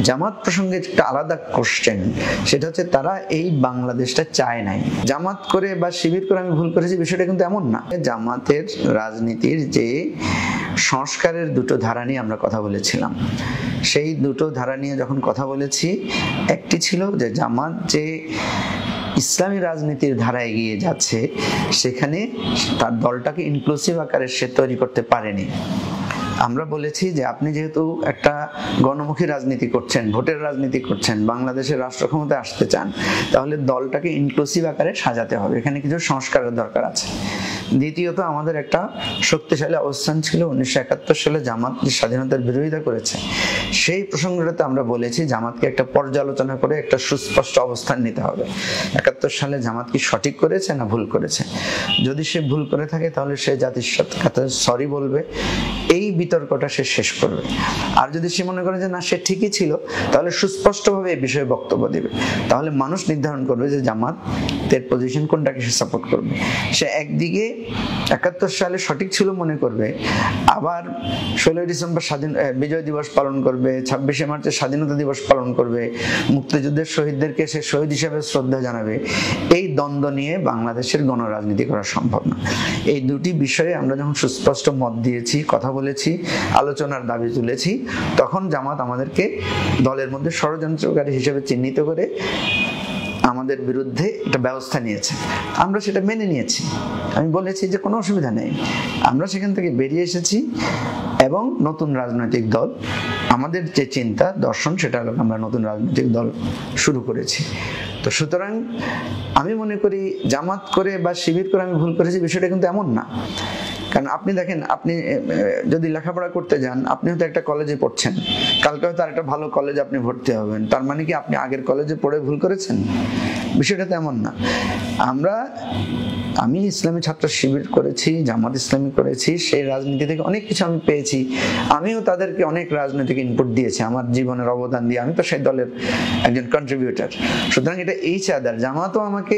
জামাত প্রসঙ্গে একটা আলাদা কোশ্চেন, সেটা হচ্ছে তারা এই বাংলাদেশটা চায় নাই। জামাত করে বা শিবির করে আমি ভুল করেছি বিষয়টা কিন্তু এমন না। জামাতের রাজনীতির যে সংস্কারের দুটো ধারা নিয়ে আমরা কথা বলেছিলাম, সেই দুটো ধারা নিয়ে যখন কথা বলেছি, একটি ছিল যে জামাত যে ইসলামী রাজনীতির ধারা এগিয়ে যাচ্ছে সেখানে তার দলটাকে ইনক্লুসিভ আকারে সে তৈরি করতে পারেনি। আমরা বলেছি যে আপনি যেহেতু একটা গণমুখী রাজনীতি করছেন, ভোটের রাজনীতি করছেন, বাংলাদেশের রাষ্ট্র ক্ষমতায় আসতে চান, তাহলে দলটাকে ইনক্লুসিভ আকারে সাজাতে হবে, এখানে কিছু সংস্কারের দরকার আছে। দ্বিতীয়ত, আমাদের একটা শক্তিশালী অবস্থান ছিল 1971 সালে জামাত যে স্বাধীনতার বিরোধিতা করেছে, সেই প্রসঙ্গটাতে আমরা বলেছি জামাতকে একটা পর্যালোচনা করে একটা সুস্পষ্ট অবস্থান নিতে হবে। 71 সালে জামাত কি সঠিক করেছে না ভুল করেছে? যদি সে ভুল করে থাকে তাহলে সে জাতির কাছে সরি বলবে, এই বিতর্কটা সে শেষ করবে। আর যদি সে মনে করে যে না সে ঠিকই ছিল, তাহলে সুস্পষ্টভাবে এই বিষয়ে বক্তব্য দেবে। তাহলে মানুষ নির্ধারণ করবে যে জামাতের পজিশন কোনটাকে সে সাপোর্ট করবে। সে একদিকে 71 সালে সঠিক ছিল মনে করবে, আবার 16 ডিসেম্বর বিজয় দিবস পালন করবে, 26শে মার্চের স্বাধীনতা দিবস পালন করবে, মুক্তিযুদ্ধের শহীদদেরকে সে শহীদ হিসেবে শ্রদ্ধা জানাবে। এই দ্বন্দ্ব নিয়ে বাংলাদেশের গণরাজনীতি করা সম্ভব না। এই দুটি বিষয়ে আমরা যখন সুস্পষ্ট মত দিয়েছি, কথা বলেছি, আলোচনার দাবি তুলেছি, তখন জামাত আমাদেরকে দলের মধ্যে ষড়যন্ত্রকারী হিসেবে চিহ্নিত করে আমাদের বিরুদ্ধে একটা ব্যবস্থা নিয়েছে। আমরা সেটা মেনে নিয়েছি। আমি বলেছি যে কোনো অসুবিধা নেই, আমরা সেখান থেকে বেরিয়ে এসেছি এবং নতুন রাজনৈতিক দল, আমাদের যে চিন্তা দর্শন, সেটা হলো আমরা নতুন রাজনৈতিক দল শুরু করেছি। তো সুতরাং আমি মনে করি জামাত করে বা শিবির করে আমি ভুল করেছি বিষয়টা কিন্তু এমন না। কারণ আপনি দেখেন, আপনি যদি লেখাপড়া করতে যান, আপনি হয়তো একটা কলেজে পড়ছেন, কালকে হয়তো আরেকটা ভালো কলেজে আপনি ভর্তি হবেন, তার মানে কি আপনি আগের কলেজে পড়ে ভুল করেছেন? বিষয়টা তো এমন না। আমি ইসলামী ছাত্র শিবির করেছি, জামাত ইসলামী করেছি, সেই রাজনীতি থেকে অনেক কিছু আমি পেয়েছি। আমিও তাদেরকে অনেক রাজনৈতিক ইনপুট দিয়েছি আমার জীবনের অবদান দিয়ে, আমি তো সেই দলের একজন কন্ট্রিবিউটার। সুতরাং এটা এই চাঁদার, জামাতও আমাকে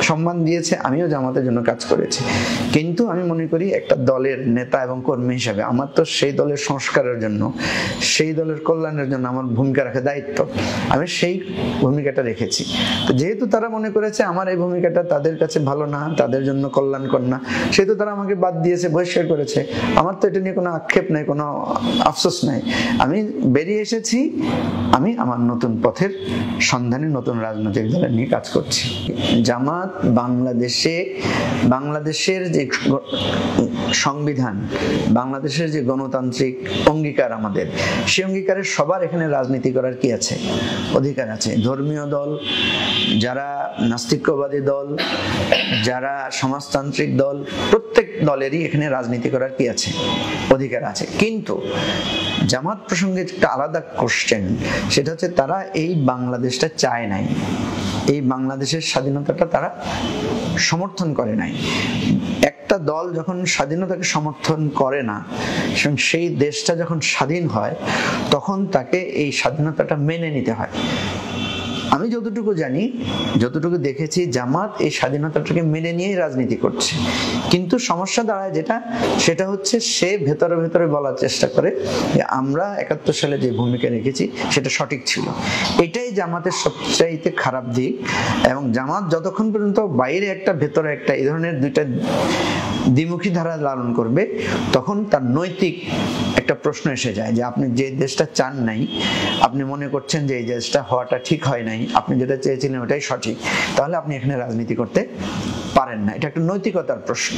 সম্মান দিয়েছে, আমিও জামাতের জন্য কাজ করেছি। কিন্তু আমি মনে করি একটা দলের নেতা এবং কর্মী হিসাবে আমার তো সেই দলের সংস্কারের জন্য, সেই দলের কল্যাণের জন্য আমার ভূমিকা রাখা দায়িত্ব। আমি সেই ভূমিকাটা রেখেছি। তো যেহেতু তারা মনে করেছে আমার এই ভূমিকাটা তাদের কাছে ভালো না, তাদের জন্য কল্যাণকর না, সেহেতু তারা আমাকে বাদ দিয়েছে, বহিষ্কার করেছে। আমার তো এটা নিয়ে কোনো আক্ষেপ নাই, কোনো আফসোস নাই। আমি বেরিয়ে এসেছি, আমি আমার নতুন পথের সন্ধানে নতুন রাজনৈতিক দলের নিয়ে কাজ করছি। জামাত বাংলাদেশের যে সংবিধান, বাংলাদেশের যে গণতান্ত্রিক অঙ্গীকার আমাদের, সেই অঙ্গীকারের সবার এখানে রাজনীতি করার কি আছে? অধিকার আছে। ধর্মীয় দল, যারা নাস্তিক্যবাদী দল, যারা সমাজতান্ত্রিক দল, প্রত্যেক দলেরই এখানে রাজনীতি করার কি আছে? অধিকার আছে। কিন্তু জামাত প্রসঙ্গে একটা আলাদা কোশ্চেন, সেটা হচ্ছে তারা এই বাংলাদেশটা চায় নাই, এই বাংলাদেশের স্বাধীনতাটা তারা সমর্থন করে নাই। একটা দল যখন স্বাধীনতাকে সমর্থন করে না, সেই দেশটা যখন স্বাধীন হয়, তখন তাকে এই স্বাধীনতাটা মেনে নিতে হয়। আমি যতটুকু জানি, যতটুকু দেখেছি, জামাত এই স্বাধীনতাটাকে মেনে নিয়েই রাজনীতি করছে। কিন্তু সমস্যা দাঁড়ায় সেটা হচ্ছে সে ভেতরে ভেতরে বলার চেষ্টা করে যে আমরা 71 সালে যে ভূমিকা রেখেছি সেটা সঠিক ছিল। এটাই জামাতের সবচাইতে খারাপ দিক। এবং জামাত যতক্ষণ পর্যন্ত বাইরে একটা ভেতরে একটা, এই ধরনের দুইটা দ্বিমুখী ধারা লালন করবে, তখন তার নৈতিক একটা প্রশ্ন এসে যায় যে আপনি যে দেশটা চান নাই, আপনি মনে করছেন যে এই দেশটা হওয়াটা ঠিক হয় নাই, আপনি যেটা চেয়েছিলেন ওটাই সঠিক, তাহলে আপনি এখানে রাজনীতি করতে পারেন না। এটা একটা নৈতিকতার প্রশ্ন।